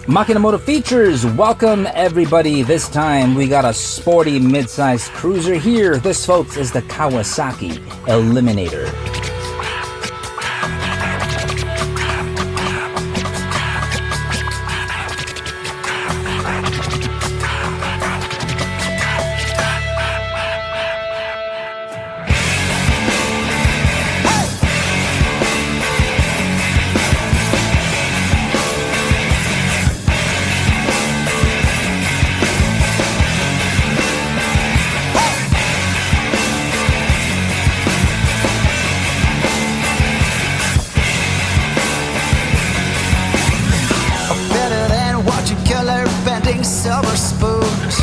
Makina Moto Features, welcome everybody. This time we got a sporty mid-sized cruiser here. This, folks, is the Kawasaki Eliminator. Silver spoons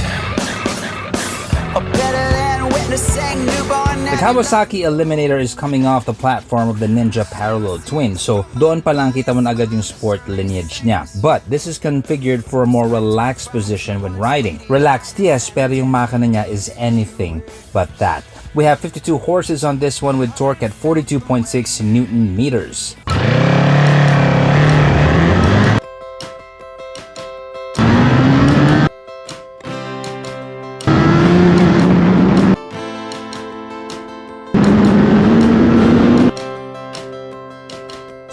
are better than witnessing newborn. The Kawasaki Eliminator is coming off the platform of the Ninja Parallel Twin, so doon pa lang kita mo na agad yung sport lineage niya. But this is configured for a more relaxed position when riding. Relaxed, yes, pero yung makina niya is anything but that. We have 52 horses on this one with torque at 42.6 Newton meters.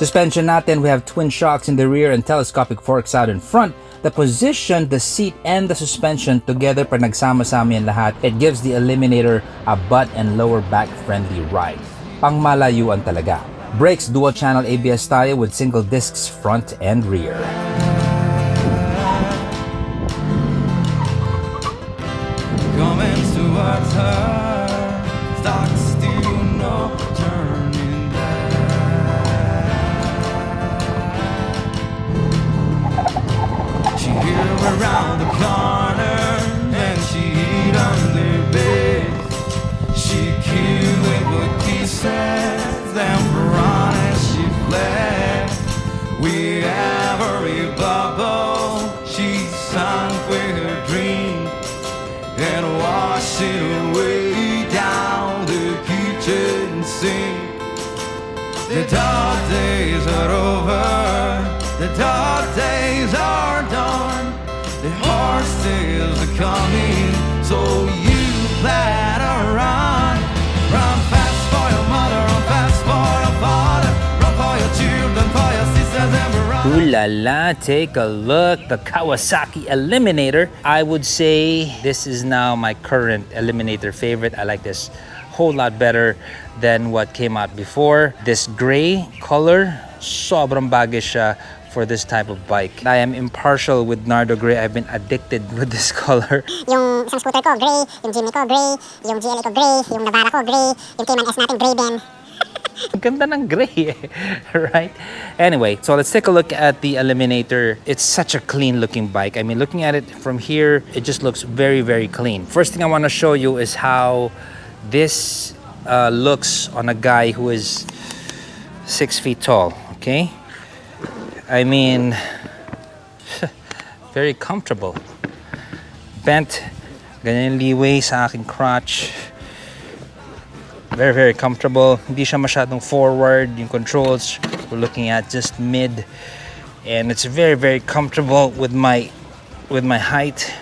Suspension natin, we have twin shocks in the rear and telescopic forks out in front that position the seat and the suspension together para nagsama-sama yan lahat. It gives the Eliminator a butt and lower back friendly ride. Pangmalayuan talaga. Brakes, dual channel ABS tayo with single discs front and rear. Coming towards her, stocks still no turning back. She hear around the corner and she eat on the bed. She killed with what kisses, then run as she fled. With every bubble she sunk with her dream and wash it away down the kitchen sink. The dark days are over, the dark days are done, the horse days are coming, so you better run. Run fast for your mother, run fast for your father, run for your children, for your sisters and brothers. Ooh la la, take a look. The Kawasaki Eliminator. I would say this is now my current Eliminator favorite. I like this whole lot better than what came out before. This gray color, sobrang bagay siya for this type of bike. I am impartial with Nardo Gray. I've been addicted with this color. Yung isang scooter ko, gray. Yung Jimmy ko, gray. Yung GLA ko, gray. Yung Navara ko, gray. Yung Cayman S natin, gray din. Ang ganda ng gray, right? Anyway, so let's take a look at the Eliminator. It's such a clean looking bike. I mean, looking at it from here, it just looks very, very clean. First thing I want to show you is how this looks on a guy who is 6 feet tall, okay? I mean, very comfortable. Bent, ganyan yung leeway sa aking crotch. Very, very comfortable. Hindi siya masyadong forward. Yung controls, we're looking at just mid. And it's very, very comfortable with my height,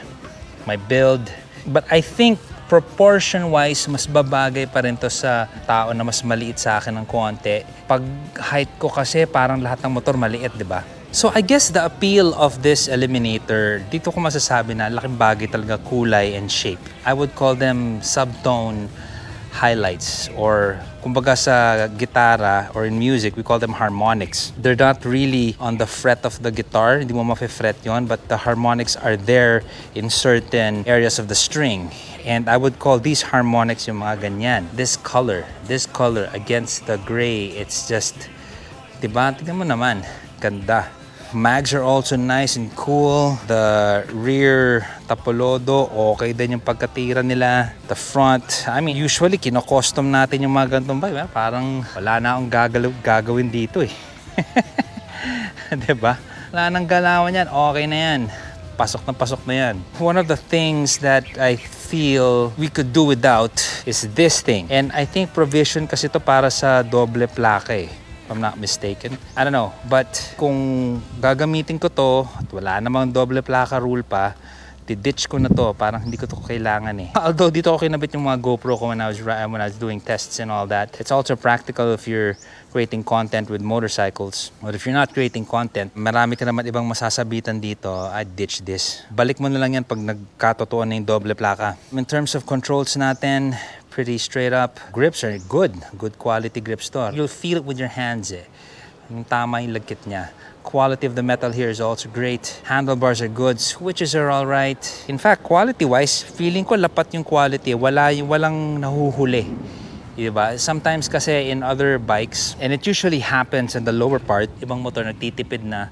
my build. But I think proportion-wise, mas babagay pa rin to sa tao na mas maliit sa akin ng konti. Pag height ko kasi, parang lahat ng motor maliit, di ba? So I guess the appeal of this Eliminator, dito ko masasabi na laking bagay talaga kulay and shape. I would call them subtone highlights, or kumbaga sa gitara or in music, we call them harmonics. They're not really on the fret of the guitar, hindi mo mafe-fret yon, but the harmonics are there in certain areas of the string. And I would call these harmonics yung mga ganyan. This color against the gray, it's just, diba? Tignan mo naman, ganda. Mags are also nice and cool. The rear tapolodo, okay din yung pagkatira nila. The front, I mean, usually kino-custom natin yung mga ganitong bike. Parang wala na akong gagawin dito eh. Diba? Wala nang galawan yan, okay na yan. Pasok na yan. One of the things that I feel we could do without is this thing. And I think provision kasi to para sa doble plaka eh. if I'm not mistaken. I don't know. But kung gagamitin ko to at wala namang doble plaka rule pa, ditch ko na to, parang hindi ko to kailangan eh. Although dito ako kinabit yung mga GoPro ko when I was doing tests and all that. It's also practical if you're creating content with motorcycles. But if you're not creating content, marami ka naman ibang masasabitan dito, I'd ditch this. Balik mo na lang yan pag nagkatotoo na yung doble plaka. In terms of controls natin, pretty straight up. Grips are good. Good quality grips to. You'll feel it with your hands eh. Yung tama yung lagkit niya. Quality of the metal here is also great. Handlebars are good. Switches are all right. In fact, quality-wise, feeling ko lapat yung quality. Walang nahuhuli. Diba? Sometimes kasi in other bikes, and it usually happens in the lower part, ibang motor nagtitipid na,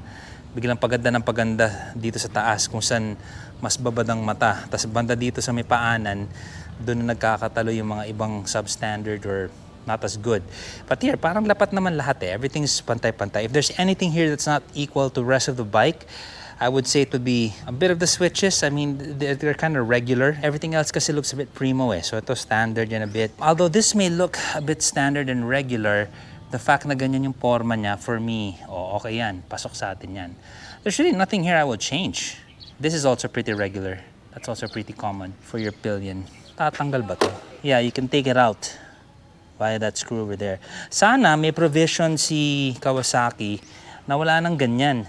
biglang paganda ng paganda dito sa taas kung saan mas babad ang mata. Tapos banda dito sa may paanan, doon na nagkakatalo yung mga ibang substandard or not as good. But here, parang lapat naman lahat eh. Everything's pantay-pantay. If there's anything here that's not equal to the rest of the bike, I would say it would be a bit of the switches. I mean, they're kind of regular. Everything else kasi looks a bit primo eh. So ito standard yan a bit. Although this may look a bit standard and regular, the fact na ganyan yung forma niya, for me, okay yan. Pasok sa atin yan. There's really nothing here I would change. This is also pretty regular. That's also pretty common for your pillion. Tatanggal ba to? Yeah, you can take it out via that screw over there. Sana may provision si Kawasaki na wala nang ganyan.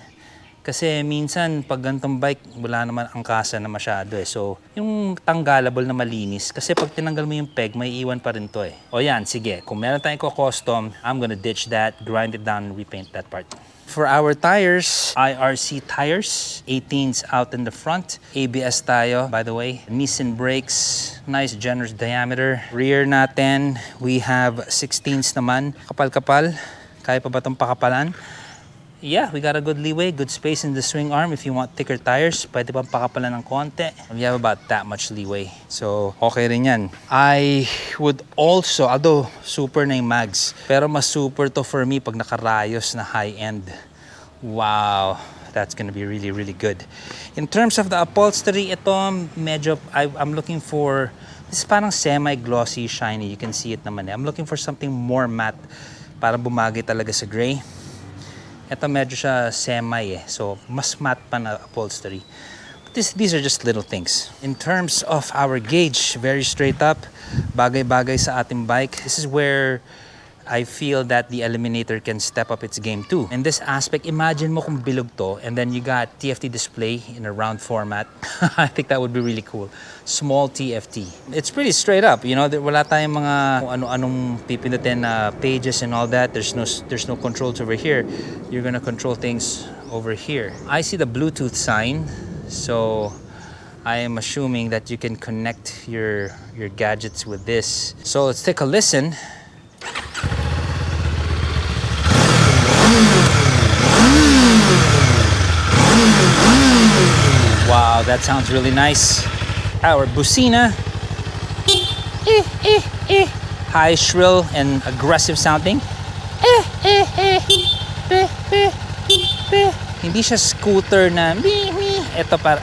Kasi minsan pag gantong bike, wala naman angkasa na masyado eh. So, yung tanggalable na malinis, kasi pag tinanggal mo yung peg, may iwan pa rin to eh. O yan, sige. Kung meron tayong custom, I'm gonna ditch that, grind it down, and repaint that part. For our tires, IRC tires, 18s out in the front. ABS tayo, by the way. Nissan brakes, nice generous diameter. Rear natin, we have 16s naman. Kapal-kapal. Kaya pa ba itong pakapalan? Yeah, we got a good leeway, good space in the swing arm. If you want thicker tires, pwede pang pakapalan ng konti. We have about that much leeway. So, okay rin yan. I would also, although super na yung mags, pero mas super to for me pag nakarayos na high-end. Wow, that's gonna be really, really good. In terms of the upholstery, ito medyo, I'm looking for, this is parang semi-glossy, shiny. You can see it naman eh. I'm looking for something more matte para bumagay talaga sa gray. Ito medyo siya semi eh. So, mas matte pa na upholstery. But these are just little things. In terms of our gauge, very straight up. Bagay-bagay sa ating bike. This is where I feel that the Eliminator can step up its game too. In this aspect, imagine mo kung bilog to and then you got TFT display in a round format. I think that would be really cool. Small TFT. It's pretty straight up, you know, wala tayong mga kung ano-anong pipindutin na pages and all that. There's no controls over here. You're gonna control things over here. I see the Bluetooth sign, so I am assuming that you can connect your gadgets with this. So let's take a listen. Wow, that sounds really nice. Our busina. High, shrill, and aggressive sounding. Hindi siya scooter na ito para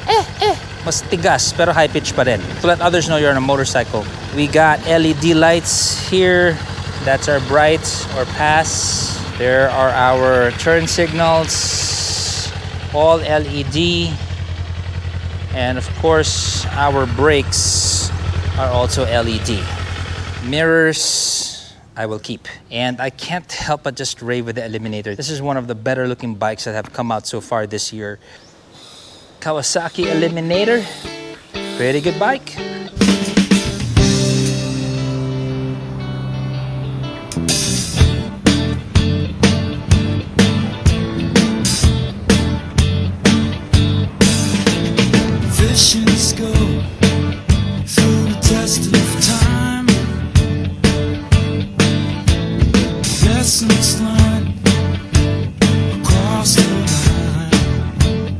mas tigas pero high pitch pa rin. To let others know you're on a motorcycle. We got LED lights here. That's our brights or pass. There are our turn signals, all LED. And of course, our brakes are also LED. Mirrors, I will keep. And I can't help but just rave with the Eliminator. This is one of the better looking bikes that have come out so far this year. Kawasaki Eliminator, pretty good bike. Visions go through the test of time. Lessons learned across the line.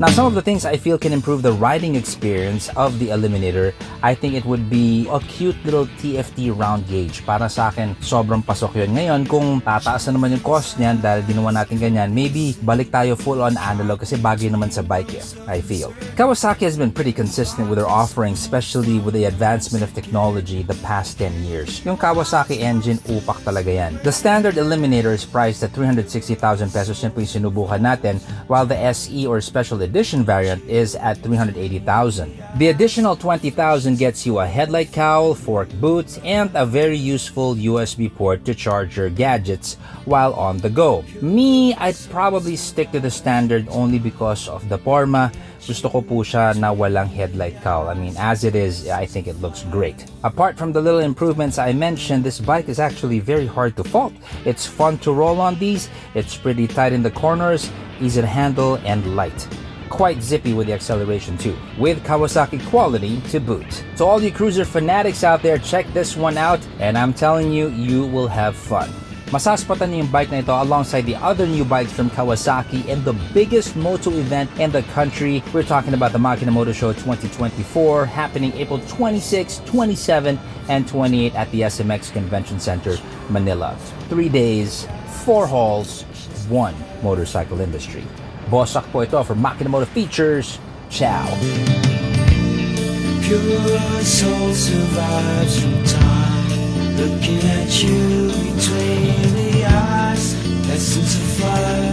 Now, some of the things I feel can improve the riding experience of the Eliminator, I think it would be a cute little TFT round gauge. Para sa akin, sobrang pasok yun. Ngayon, kung tataas na naman yung cost niyan dahil ginawa natin ganyan, maybe balik tayo full on analog kasi bagay naman sa bike I feel. Kawasaki has been pretty consistent with their offerings, especially with the advancement of technology the past 10 years. Yung Kawasaki engine, upak talaga yan. The standard Eliminator is priced at 360,000 pesos, simple yung sinubukan natin, while the SE or special edition variant is at 380,000. The additional 20,000 gets you a headlight cowl, fork boots, and a very useful USB port to charge your gadgets while on the go. Me, I'd probably stick to the standard only because of the forma. Gusto ko po siya na walang headlight cowl. I mean, as it is, I think it looks great. Apart from the little improvements I mentioned, this bike is actually very hard to fault. It's fun to roll on these, it's pretty tight in the corners, easy to handle, and light. Quite zippy with the acceleration too, with Kawasaki quality to boot. So all you cruiser fanatics out there, check this one out, and I'm telling you, you will have fun. Masaspatan niyo yung bike na ito alongside the other new bikes from Kawasaki in the biggest moto event in the country. We're talking about the Makina Motor Show 2024 happening April 26, 27, and 28 at the SMX Convention Center, Manila. 3 days, 4 halls, 1 motorcycle industry. Bossak po ito for Makina Motor Features. Ciao! Pure soul survives through time, looking at you between the eyes. Essence of fire.